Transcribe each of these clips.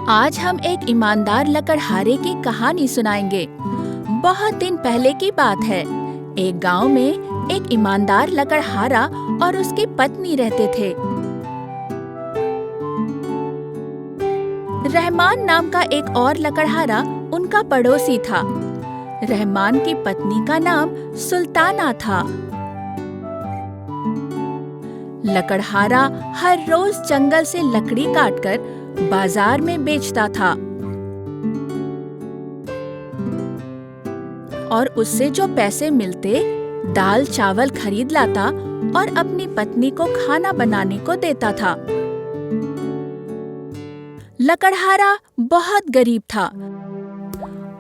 आज हम एक ईमानदार लकड़हारे की कहानी सुनाएंगे। बहुत दिन पहले की बात है। एक गांव में एक ईमानदार लकड़हारा और उसकी पत्नी रहते थे। रहमान नाम का एक और लकड़हारा उनका पड़ोसी था। रहमान की पत्नी का नाम सुल्ताना था। लकड़हारा हर रोज जंगल से लकड़ी काटकर बाजार में बेचता था और उससे जो पैसे मिलते दाल चावल खरीद लाता और अपनी पत्नी को खाना बनाने को देता था। लकड़हारा बहुत गरीब था।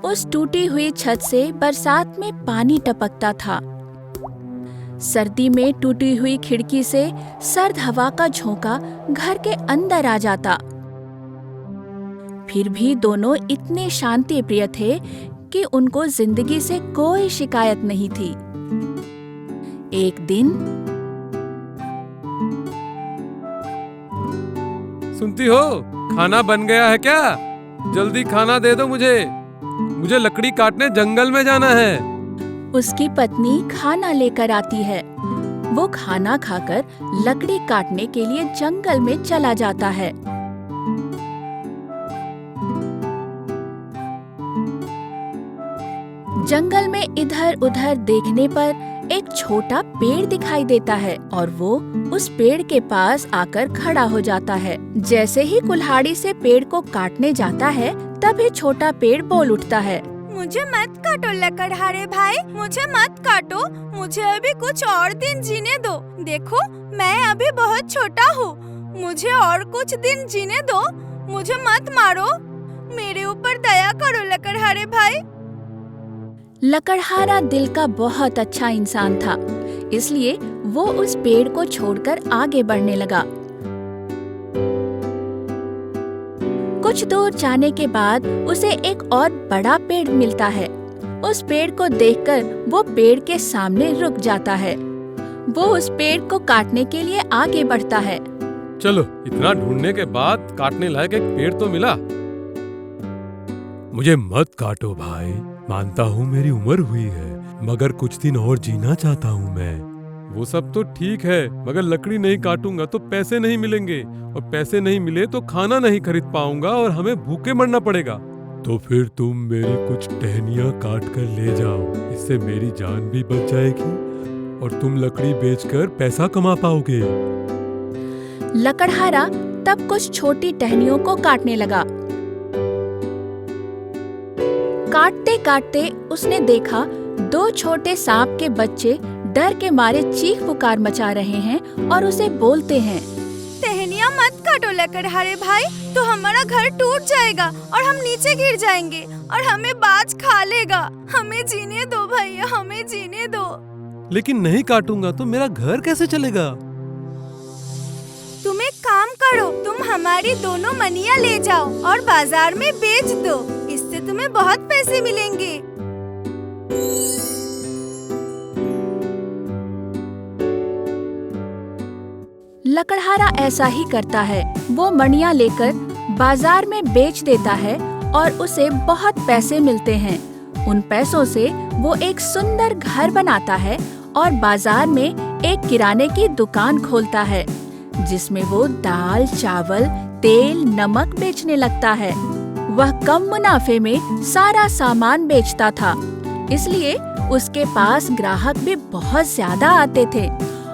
उस टूटी हुई छत से बरसात में पानी टपकता था। सर्दी में टूटी हुई खिड़की से सर्द हवा का झोंका घर के अंदर आ जाता। फिर भी दोनों इतने शांति प्रिय थे कि उनको जिंदगी से कोई शिकायत नहीं थी। एक दिन, सुनती हो, खाना बन गया है क्या? जल्दी खाना दे दो मुझे लकड़ी काटने जंगल में जाना है। उसकी पत्नी खाना लेकर आती है। वो खाना खाकर लकड़ी काटने के लिए जंगल में चला जाता है। जंगल में इधर उधर देखने पर एक छोटा पेड़ दिखाई देता है और वो उस पेड़ के पास आकर खड़ा हो जाता है। जैसे ही कुल्हाड़ी से पेड़ को काटने जाता है, तभी छोटा पेड़ बोल उठता है, मुझे मत काटो लकड़हारे भाई, मुझे मत काटो। मुझे अभी कुछ और दिन जीने दो। देखो, मैं अभी बहुत छोटा हूँ। मुझे और कुछ दिन जीने दो। मुझे मत मारो। मेरे ऊपर दया करो लकड़हारे भाई। लकड़हारा दिल का बहुत अच्छा इंसान था, इसलिए वो उस पेड़ को छोड़कर आगे बढ़ने लगा। कुछ दूर जाने के बाद उसे एक और बड़ा पेड़ मिलता है। उस पेड़ को देखकर वो पेड़ के सामने रुक जाता है। वो उस पेड़ को काटने के लिए आगे बढ़ता है। चलो, इतना ढूंढने के बाद काटने लायक एक पेड़ तो मिला। मुझे मत काटो भाई, मानता हूँ मेरी उम्र हुई है, मगर कुछ दिन और जीना चाहता हूँ मैं। वो सब तो ठीक है, मगर लकड़ी नहीं काटूंगा तो पैसे नहीं मिलेंगे, और पैसे नहीं मिले तो खाना नहीं खरीद पाऊंगा और हमें भूखे मरना पड़ेगा। तो फिर तुम मेरी कुछ टहनियाँ काट कर ले जाओ, इससे मेरी जान भी बच जाएगी और तुम लकड़ी बेचकर पैसा कमा पाओगे। लकड़हारा तब कुछ छोटी टहनियों को काटने लगा। काटते काटते उसने देखा दो छोटे सांप के बच्चे डर के मारे चीख पुकार मचा रहे हैं और उसे बोलते हैं, टहनियाँ मत काटो लकड़हारे भाई, तो हमारा घर टूट जाएगा और हम नीचे गिर जाएंगे और हमें बाज खा लेगा। हमें जीने दो भैया, हमें जीने दो। लेकिन नहीं काटूंगा तो मेरा घर कैसे चलेगा? तुम एक काम करो, तुम हमारी दोनों मनियाँ ले जाओ और बाजार में बेच दो। इससे तुम्हें बहुत पैसे मिलेंगे। लकड़हारा ऐसा ही करता है। वो मणियाँ लेकर बाजार में बेच देता है और उसे बहुत पैसे मिलते हैं। उन पैसों से वो एक सुंदर घर बनाता है और बाजार में एक किराने की दुकान खोलता है, जिसमें वो दाल चावल तेल नमक बेचने लगता है। वह कम मुनाफे में सारा सामान बेचता था, इसलिए उसके पास ग्राहक भी बहुत ज्यादा आते थे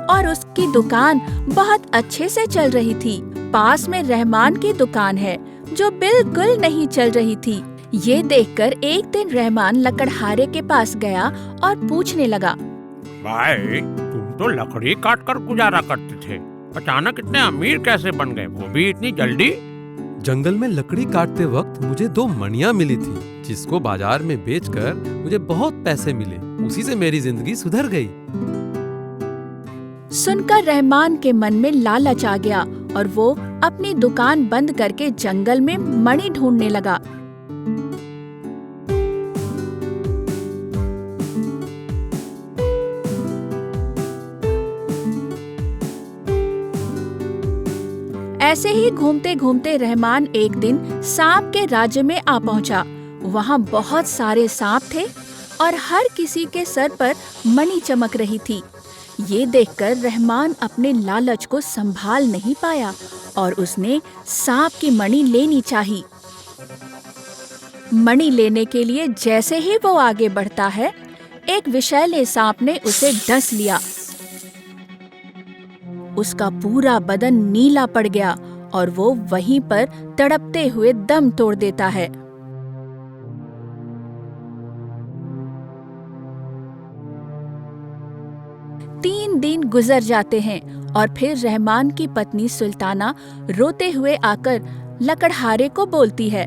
और उसकी दुकान बहुत अच्छे से चल रही थी। पास में रहमान की दुकान है जो बिल्कुल नहीं चल रही थी। ये देखकर एक दिन रहमान लकड़हारे के पास गया और पूछने लगा, भाई, तुम तो लकड़ी काट कर गुजारा करते थे, अचानक इतने अमीर कैसे बन गए, वो भी इतनी जल्दी? जंगल में लकड़ी काटते वक्त मुझे दो मणियाँ मिली थी, जिसको बाजार में बेचकर मुझे बहुत पैसे मिले। उसी से मेरी जिंदगी सुधर गई। सुनकर रहमान के मन में लालच आ गया और वो अपनी दुकान बंद करके जंगल में मणि ढूंढने लगा। ऐसे ही घूमते घूमते रहमान एक दिन सांप के राज्य में आ पहुंचा। वहाँ बहुत सारे सांप थे और हर किसी के सर पर मणि चमक रही थी। ये देखकर रहमान अपने लालच को संभाल नहीं पाया और उसने सांप की मणि लेनी चाही। मणि लेने के लिए जैसे ही वो आगे बढ़ता है, एक विषैले सांप ने उसे डस लिया। उसका पूरा बदन नीला पड़ गया और वो वहीं पर तड़पते हुए दम तोड़ देता है। तीन दिन गुजर जाते हैं और फिर रहमान की पत्नी सुल्ताना रोते हुए आकर लकड़हारे को बोलती है,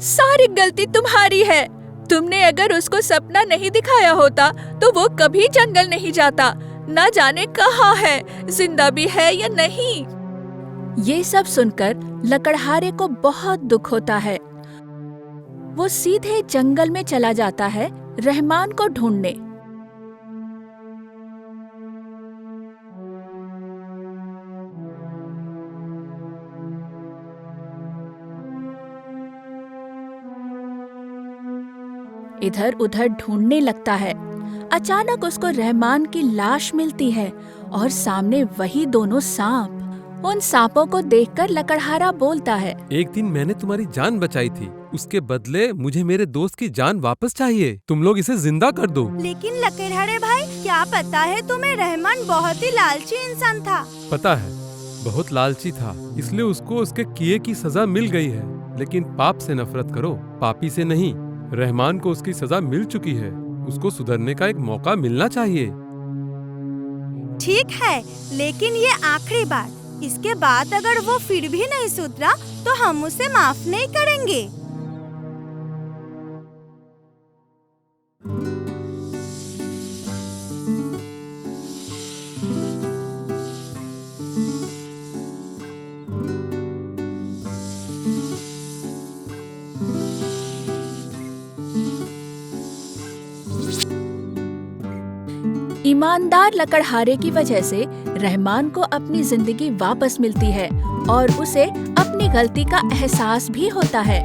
सारी गलती तुम्हारी है। तुमने अगर उसको सपना नहीं दिखाया होता तो वो कभी जंगल नहीं जाता। न जाने कहाँ है, जिंदा भी है या नहीं। ये सब सुनकर लकड़हारे को बहुत दुख होता है। वो सीधे जंगल में चला जाता है रहमान को ढूंढने। इधर उधर ढूंढने लगता है। अचानक उसको रहमान की लाश मिलती है और सामने वही दोनों सांप। उन सांपों को देखकर लकड़हारा बोलता है, एक दिन मैंने तुम्हारी जान बचाई थी, उसके बदले मुझे मेरे दोस्त की जान वापस चाहिए। तुम लोग इसे जिंदा कर दो। लेकिन लकड़हारे भाई, क्या पता है तुम्हें रहमान बहुत ही लालची इंसान था। पता है, बहुत लालची था, इसलिए उसको उसके किए की सजा मिल गई है। लेकिन पाप से नफरत करो, पापी से नहीं। रहमान को उसकी सजा मिल चुकी है, उसको सुधरने का एक मौका मिलना चाहिए। ठीक है, लेकिन ये आखिरी बार। इसके बाद अगर वो फिर भी नहीं सुधरा तो हम उसे माफ नहीं करेंगे। ईमानदार लकड़हारे की वजह से रहमान को अपनी जिंदगी वापस मिलती है और उसे अपनी गलती का एहसास भी होता है।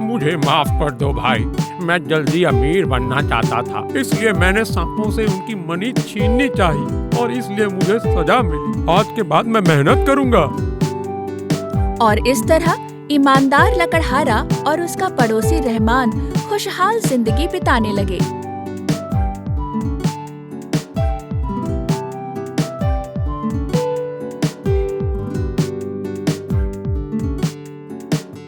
मुझे माफ कर दो भाई, मैं जल्दी अमीर बनना चाहता था, इसलिए मैंने सांपों से उनकी मनी छीननी चाहिए और इसलिए मुझे सजा मिली। आज के बाद मैं मेहनत करूंगा। और इस तरह ईमानदार लकड़हारा और उसका पड़ोसी रहमान खुशहाल जिंदगी बिताने लगे।